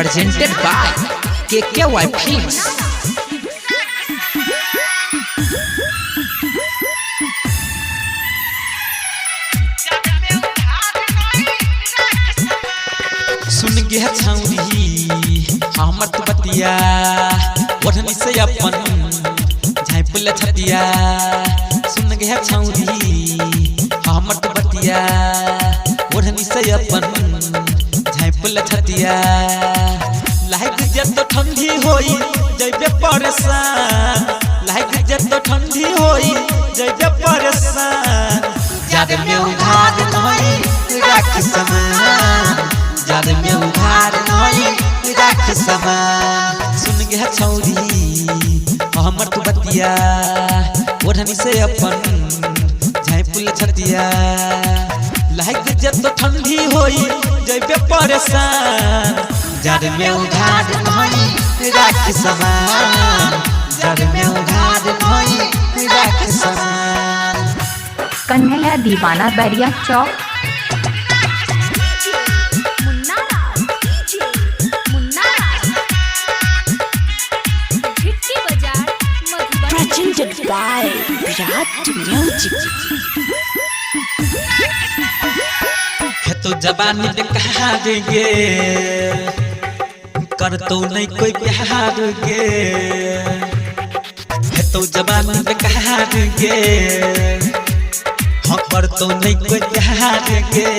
presented by KKY Films. सुन गया छौरी हमर तो बतिया ओढ़नी से अपन झाइपुल छतिया। सुन गया छौरी हमर तो बतिया ओढ़नी से अपन झाइपुल छतिया। लाइक जब तो ठंडी होई जइबे परेशान, लाइक जब तो ठंडी होई जइबे परेशान। जाद में उधार नहीं रख समान, जाद में उधार नहीं रख समान। सुन गया छौरी हमर तो बतिया ओढ़नी से अपन झाइपुल छतिया। लाइक जब तो ठंडी होई जइबे परेशान। जाद में उधार नहीं रख समान, जाद में उधार नहीं रख समान। कन्हैया दीवाना बैरिया चौक। Presented by Virat Music. है तो जवानी पे कहा देंगे कर तो नहीं कोई प्यार गे। है तो जवानी पे कहा देंगे हाँ कर तो नहीं कोई प्यार गे।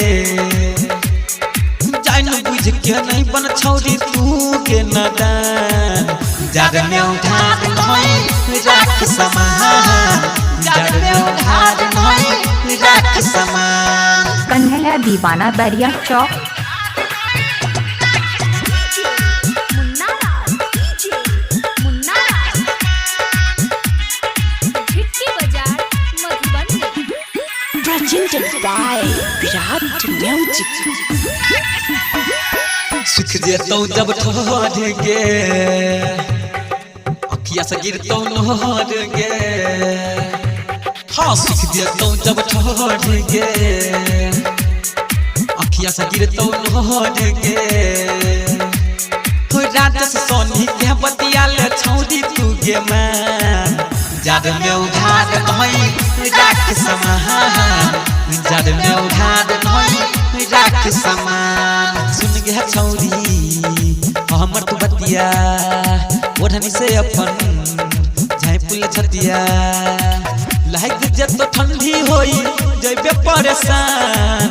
जान बुझ के नहीं बन छौरी तू के नदान। जाद में उधार नहीं रख समान, जाद में उधार नहीं रख समान। कन्हैया दीवाना बैरिया चौक। Presented by Virat Music. सुख जेतौ जब ठहर गे अखिया से गिरतौ नहर गे। हाँ सुख जेतौ जब ठहर गे अखिया से गिरतौ नहर गे। हो राजस सोनी के बतिया ले छौरी तू गे मैं। जाद में उधार नहीं रख समान, जाद में उधार नहीं रख समान। सुन गया छौरी हमर तो बतिया ओढ़नी से अपन झाइपुल छतिया। लाइक जब तो ठंडी होई जइबे परेशान।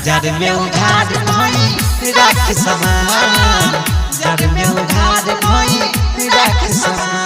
जाद में उधार नहीं रख समान, जाद में उधार नहीं रख समान।